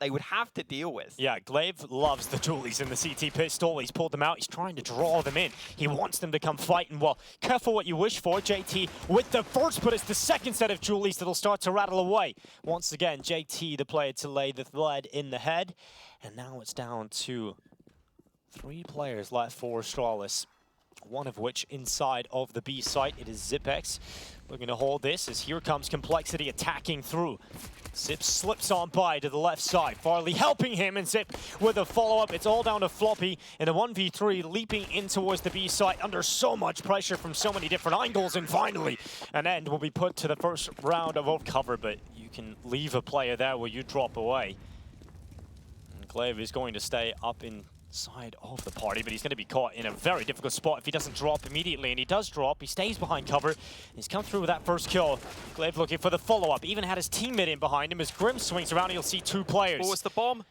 they would have to deal with. Yeah, Glaive loves the dualies in the CT pistol. He's pulled them out. He's trying to draw them in. He wants them to come fighting. Well, careful what you wish for. JT with the first, but it's the second set of dualies that'll start to rattle away. Once again, JT, the player to lay the lead in the head. And now it's down to 3 players left for Astralis. One of which inside of the B site. It is Zipex looking to hold this as here comes Complexity attacking through. Zip slips on by to the left side. Farley helping him, and Zip with a follow-up. It's all down to Floppy in a 1v3, leaping in towards the B site under so much pressure from so many different angles. And finally, an end will be put to the first round of cover, but you can leave a player there where you drop away. And Glaive is going to stay up inside of the party, but he's going to be caught in a very difficult spot if he doesn't drop immediately, and he does drop. He stays behind cover. He's come through with that first kill. Glaive looking for the follow-up. Even had his teammate in behind him. As Grim swings around, you'll see 2 players. Oh, it's the bomb.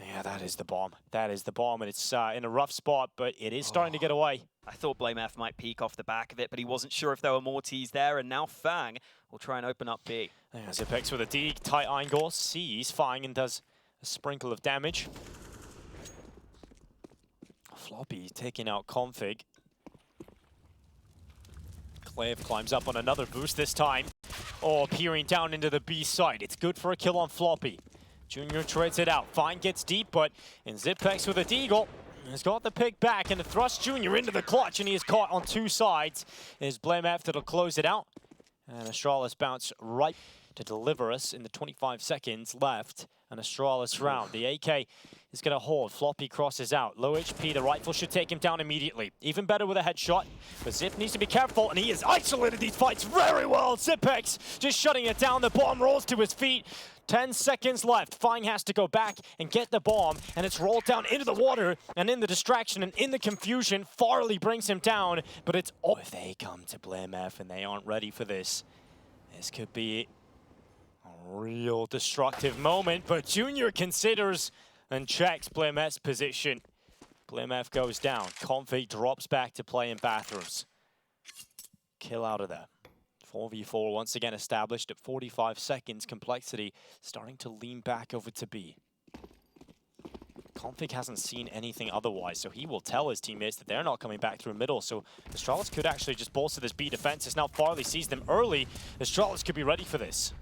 Yeah, that is the bomb. That is the bomb, and it's in a rough spot, but it is starting to get away. I thought BlameF might peek off the back of it, but he wasn't sure if there were more Ts there, and now Fang will try and open up B. Yeah, Zipex with a D, tight angle, sees Fang and does a sprinkle of damage. Floppy taking out Config. Glaive climbs up on another boost this time. Oh, peering down into the B side. It's good for a kill on Floppy. Junior trades it out. Fine gets deep, but in Zipex with a deagle. Has got the pick back and the thrust Junior into the clutch, and he is caught on 2 sides. It is BlameF that'll close it out. And Astralis bounce right to deliver us in the 25 seconds left. An Astralis round. The AK is going to hold. Floppy crosses out. Low HP. The rifle should take him down immediately. Even better with a headshot. But Zip needs to be careful, and he has isolated these fights very well. Zipex just shutting it down. The bomb rolls to his feet. 10 seconds left. Fang has to go back and get the bomb, and it's rolled down into the water, and in the distraction and in the confusion, Farley brings him down, but it's all. If they come to BlameF and they aren't ready for this, this could be a real destructive moment, but Junior considers and checks BlameF's position. BlameF goes down. Config drops back to play in bathrooms. Kill out of there. 4v4 once again established at 45 seconds. Complexity starting to lean back over to B. Config hasn't seen anything otherwise, so he will tell his teammates that they're not coming back through middle, so Astralis could actually just bolster this B defense. As now Farley sees them early, Astralis could be ready for this.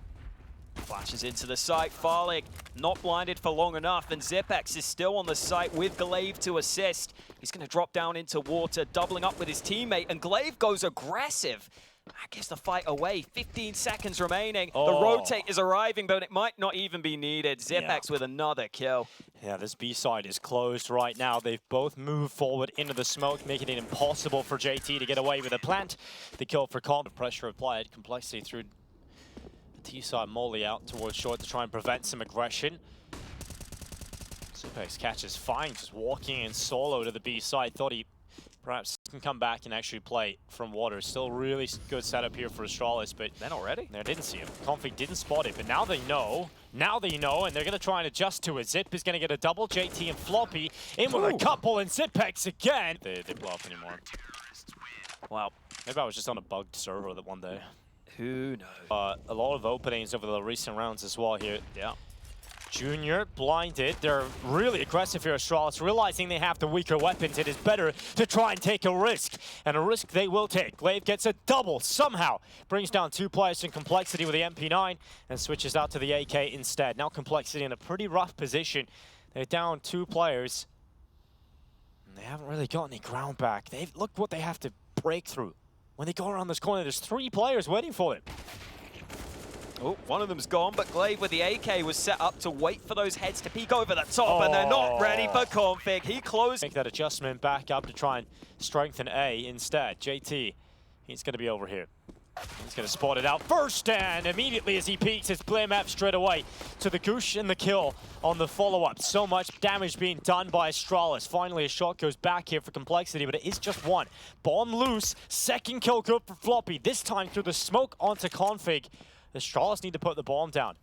Flashes into the site. Farley not blinded for long enough, and Zipex is still on the site with Glaive to assist. He's going to drop down into water, doubling up with his teammate, and Glaive goes aggressive. That gives the fight away. 15 seconds remaining. The rotate is arriving, but it might not even be needed. Zipex with another kill. Yeah, this B side is closed right now. They've both moved forward into the smoke, making it impossible for JT to get away with a plant. The kill for Comp. Pressure applied. Complexity through T-side Molly out towards short to try and prevent some aggression. Zipex catches Fine, just walking in solo to the B side. Thought he perhaps can come back and actually play from water. Still really good setup here for Astralis, but then already? They didn't see him. Config didn't spot it, but now they know. Now they know, and they're going to try and adjust to it. Zip is going to get a double. JT and Floppy in with a couple, and Zipex again. They blow up anymore. Wow. Maybe I was just on a bugged server that one day. Who knows? A lot of openings over the recent rounds as well here. Yeah. Junior blinded. They're really aggressive here, Astralis, realizing they have the weaker weapons. It is better to try and take a risk, and a risk they will take. Glaive gets a double somehow. Brings down 2 players in Complexity with the MP9 and switches out to the AK instead. Now Complexity in a pretty rough position. They're down 2 players. And they haven't really got any ground back. Look what they have to break through. When they go around this corner, there's 3 players waiting for them. Oh, one of them's gone, but Glaive with the AK was set up to wait for those heads to peek over the top, and they're not ready for Config. He closed. Make that adjustment back up to try and strengthen A instead. JT, he's going to be over here. He's going to spot it out first, and immediately as he peeks, it's BlameF straight away to the Goosh and the kill on the follow-up. So much damage being done by Astralis. Finally, a shot goes back here for Complexity, but it is just one. Bomb loose, second kill good for Floppy, this time through the smoke onto Config. Astralis need to put the bomb down.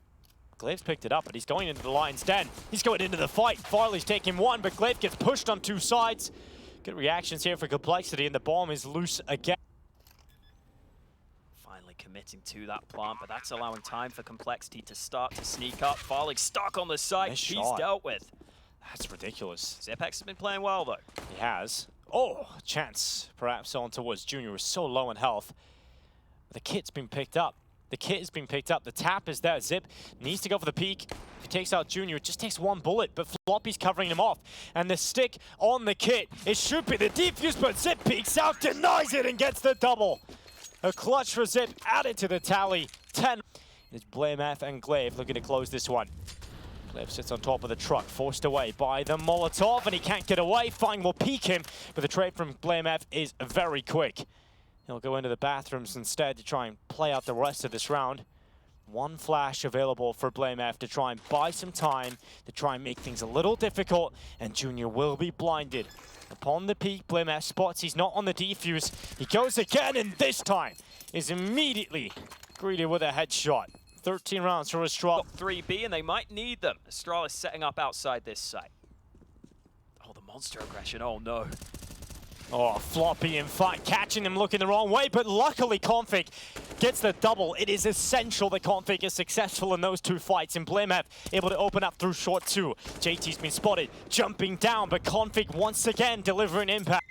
Glaive's picked it up, but he's going into the lion's den. He's going into the fight. Farley's taking one, but Glaive gets pushed on 2 sides. Good reactions here for Complexity, and the bomb is loose again. Finally committing to that plant, but that's allowing time for Complexity to start to sneak up. Farlig stuck on the site. Nice He's shot. dealt with. That's ridiculous. Zipex has been playing well, though. He has. Oh, chance perhaps on towards Junior. Was so low in health. The kit's been picked up. The kit has been picked up. The tap is there. Zip needs to go for the peak. If he takes out Junior, it just takes one bullet, but Floppy's covering him off. And the stick on the kit, it should be the defuse, but Zip peeks out, denies it, and gets the double. A clutch for Zip, added to the tally. 10. It's Blamef and Glaive looking to close this one. Glaive sits on top of the truck, forced away by the Molotov, and he can't get away. Fine will peek him, but the trade from Blamef is very quick. He'll go into the bathrooms instead to try and play out the rest of this round. One flash available for Blamef to try and buy some time, to try and make things a little difficult, and Junior will be blinded. Upon the peak, Blamef spots he's not on the defuse. He goes again, and this time is immediately greeted with a headshot. 13 rounds for Astralis. 3B, and they might need them. Astralis setting up outside this site. Oh, the monster aggression, oh no. Oh, Floppy, in fact, catching him looking the wrong way, but luckily Config gets the double. It is essential that Config is successful in those two fights, and Blamef able to open up through short two. JT's been spotted, jumping down, but Config once again delivering impact.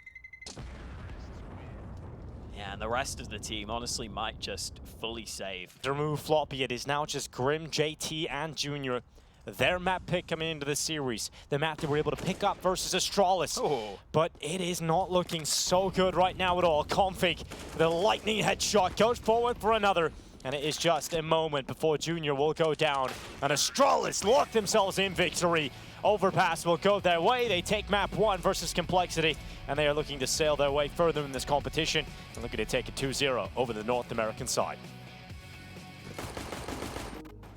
Yeah, and the rest of the team honestly might just fully save. To remove Floppy, it is now just Grim, JT, and Junior. Their map pick coming into the series. The map they were able to pick up versus Astralis. Oh. But it is not looking so good right now at all. Config, the lightning headshot, goes forward for another. And it is just a moment before Junior will go down. And Astralis lock themselves in victory. Overpass will go their way. They take map 1 versus Complexity. And they are looking to sail their way further in this competition. And looking to take it 2-0 over the North American side.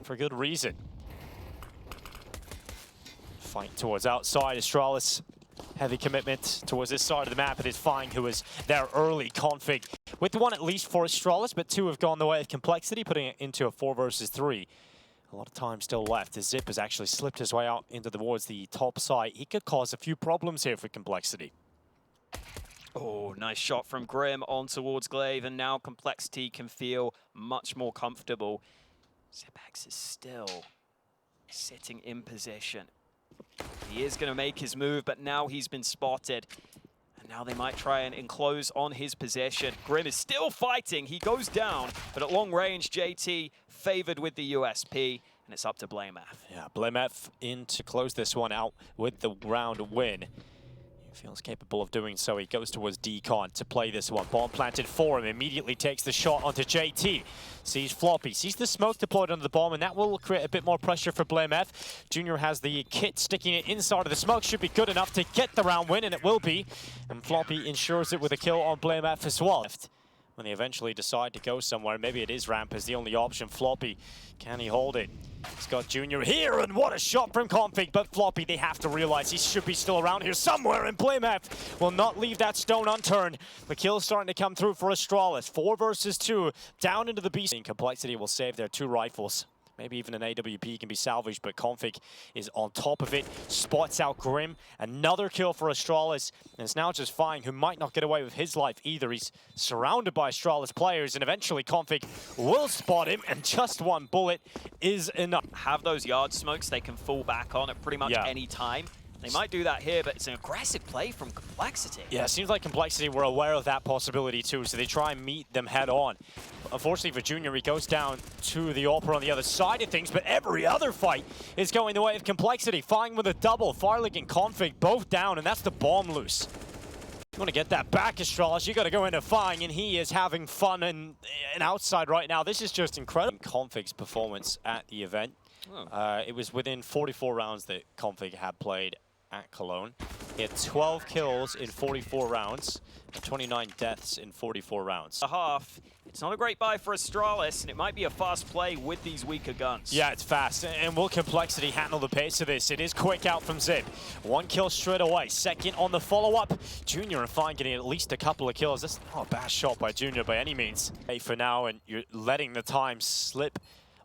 For good reason. Fight towards outside. Astralis, heavy commitment towards this side of the map. It is Fine who is their early Config. With one at least for Astralis, but two have gone the way of Complexity, putting it into a 4 versus 3. A lot of time still left as Zip has actually slipped his way out into towards the top side. He could cause a few problems here for Complexity. Oh, nice shot from Grim on towards Glaive, and now Complexity can feel much more comfortable. Zipex is still sitting in position. He is going to make his move, but now he's been spotted. And now they might try and enclose on his position. Grim is still fighting. He goes down, but at long range, JT favored with the USP, and it's up to Blamef. Yeah, Blamef in to close this one out with the round win. He feels capable of doing so. He goes towards Decon to play this one. Bomb planted for him, immediately takes the shot onto JT. Sees Floppy, sees the smoke deployed under the bomb, and that will create a bit more pressure for Blamef. Junior has the kit sticking it inside of the smoke, should be good enough to get the round win, and it will be. And Floppy ensures it with a kill on Blamef as well. When they eventually decide to go somewhere, maybe it is ramp as the only option. Floppy, can he hold it? He's got Junior here, and what a shot from Config, but Floppy, they have to realize he should be still around here somewhere, and Blamef will not leave that stone unturned. The kill's starting to come through for Astralis. 4 versus 2, down into the beast. Complexity will save their 2 rifles. Maybe even an AWP can be salvaged, but Config is on top of it. Spots out Grim. Another kill for Astralis. And it's now just Fine, who might not get away with his life either. He's surrounded by Astralis players, and eventually Config will spot him, and just one bullet is enough. Have those yard smokes they can fall back on at pretty much any time. They might do that here, but it's an aggressive play from Complexity. Yeah, it seems like Complexity were aware of that possibility too, so they try and meet them head on. Unfortunately for Junior, he goes down to the Opera on the other side of things, but every other fight is going the way of Complexity. Fine with a double, Farlig and Config both down, and that's the bomb loose. You want to get that back, Astralis, you got to go into Fine, and he is having fun and outside right now. This is just incredible. Config's performance at the event. It was within 44 rounds that Config had played at Cologne. He had 12 kills in 44 rounds, and 29 deaths in 44 rounds. A half. It's not a great buy for Astralis, and it might be a fast play with these weaker guns. Yeah, it's fast, and will Complexity handle the pace of this? It is quick out from Zip. 1 kill straight away. Second on the follow-up. Junior and Fine getting at least a couple of kills. That's not a bad shot by Junior by any means. Hey, for now, and you're letting the time slip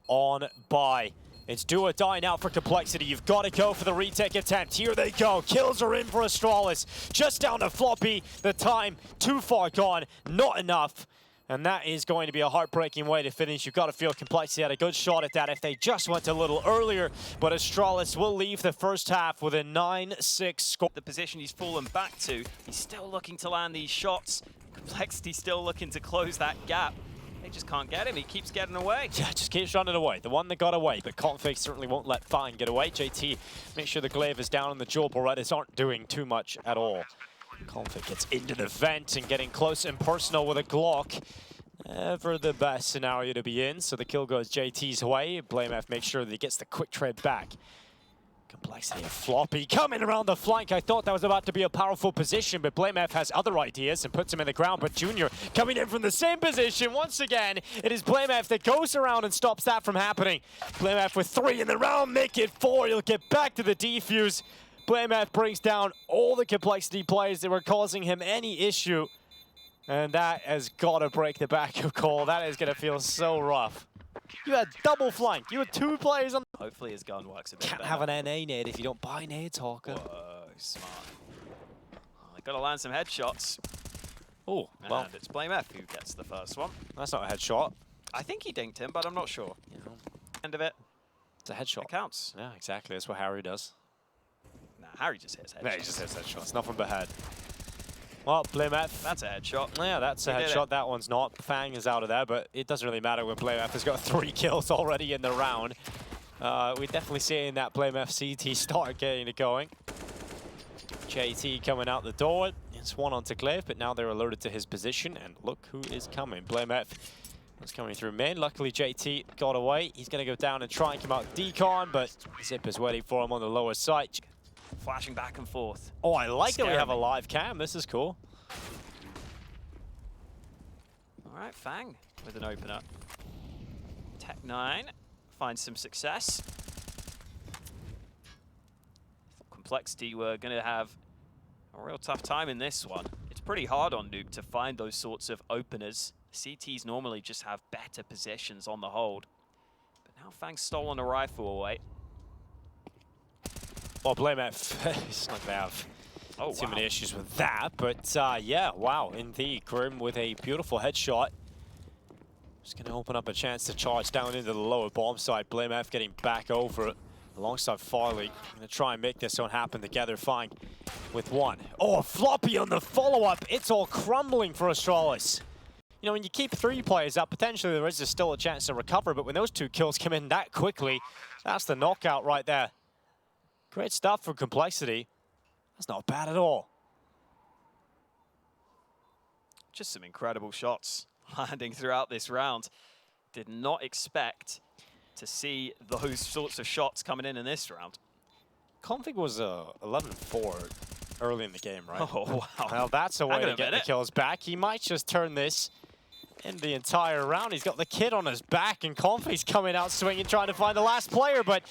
on by. It's do or die now for Complexity. You've got to go for the retake attempt. Here they go. Kills are in for Astralis. Just down to Floppy. The time too far gone. Not enough. And that is going to be a heartbreaking way to finish. You've got to feel Complexity had a good shot at that if they just went a little earlier. But Astralis will leave the first half with a 9-6 score. The position he's fallen back to, he's still looking to land these shots. Complexity still looking to close that gap. They just can't get him. He keeps getting away. Yeah, just keeps running away. The one that got away, but Config certainly won't let Fine get away. JT, make sure the glaive is down on the jewel. Berettas aren't doing too much at all. Config gets into the vent and getting close and personal with a Glock. Never the best scenario to be in, so the kill goes JT's way. BlameF makes sure that he gets the quick trade back. Complexity of Floppy coming around the flank. I thought that was about to be a powerful position, but BlameF has other ideas and puts him in the ground. But Junior coming in from the same position. Once again, it is BlameF that goes around and stops that from happening. BlameF with 3 in the round, make it 4. He'll get back to the defuse. BlameF brings down all the Complexity players that were causing him any issue. And that has got to break the back of Cole. That is going to feel so rough. You had double flank. You had 2 players on. Hopefully his gun works a bit Can't better. have an NA nade if you don't buy nades, Hawker. Whoa, smart. Well, they got to land some headshots. Oh, well, And it's BlameF who gets the first one. that's not a headshot. I think he dinked him, but I'm not sure. You know, End of it. it's a headshot. It counts. Yeah, exactly. That's what Harry does. Nah, Harry just hits headshots. Yeah, he just hits headshots. Nothing but head. Well, BlameF. That's a headshot. Yeah, that's a He did headshot. it. That one's not. Fang is out of there, but it doesn't really matter when BlameF has got 3 kills already in the round. We're definitely seeing that BlameF CT start getting it going. JT coming out the door. It's one onto Glaive, but now they're alerted to his position, and look who is coming. BlameF is coming through main. Luckily, JT got away. He's going to go down and try and come out decon, but Zip is waiting for him on the lower side. Flashing back and forth. Oh, I like that we have a Scary. live cam. This is cool. All right, Fang with an opener. Tech9 finds some success. Complexity were going to have a real tough time in this one. It's pretty hard on Nuke to find those sorts of openers. CTs normally just have better positions on the hold. But now Fang's stolen a rifle away. Well, BlameF, it's not going to have too many issues with that, but yeah, wow, indeed. Grim with a beautiful headshot. Just going to open up a chance to charge down into the lower bomb side. BlameF getting back over it alongside Farley. Going to try and make this one happen together. Fine with 1. Oh, Floppy on the follow-up. It's all crumbling for Astralis. You know, when you keep 3 players up, potentially there is still a chance to recover, but when those 2 kills come in that quickly, that's the knockout right there. Great stuff for Complexity. That's not bad at all. Just some incredible shots landing throughout this round. Did not expect to see those sorts of shots coming in this round. Config was 11-4 early in the game, right? Oh, wow. Well, that's a way to get the minute. kills back. He might just turn this in the entire round. He's got the kid on his back, and Config's coming out swinging, trying to find the last player, but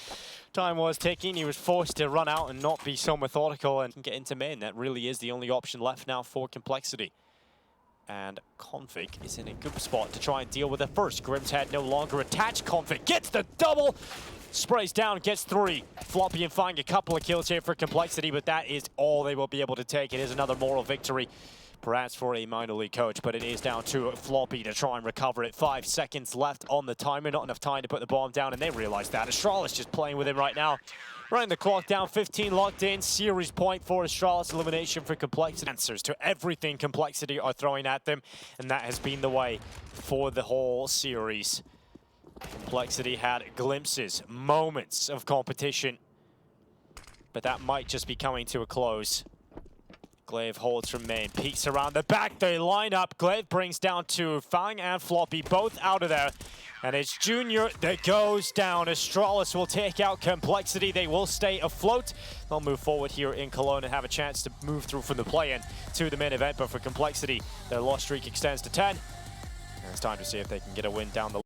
time was ticking. He was forced to run out and not be so methodical and get into main. That really is the only option left now for Complexity. And Config is in a good spot to try and deal with it first. Grim's head no longer attached. Config gets the double. Sprays down, gets 3. Floppy and Fang a couple of kills here for Complexity, but that is all they will be able to take. It is another moral victory, perhaps for a minor league coach, but it is down to Floppy to try and recover it. 5 seconds left on the timer, not enough time to put the bomb down, and they realize that. Astralis just playing with him right now. Running the clock down, 15 locked in. Series point for Astralis, elimination for Complexity. Answers to everything Complexity are throwing at them, and that has been the way for the whole series. Complexity had glimpses, moments of competition, but that might just be coming to a close. Glaive holds from main, peeks around the back, they line up. Glaive brings down 2, Fang and Floppy both out of there. And it's Junior that goes down. Astralis will take out Complexity. They will stay afloat. They'll move forward here in Cologne and have a chance to move through from the play-in to the main event. But for Complexity, their loss streak extends to 10. And it's time to see if they can get a win down the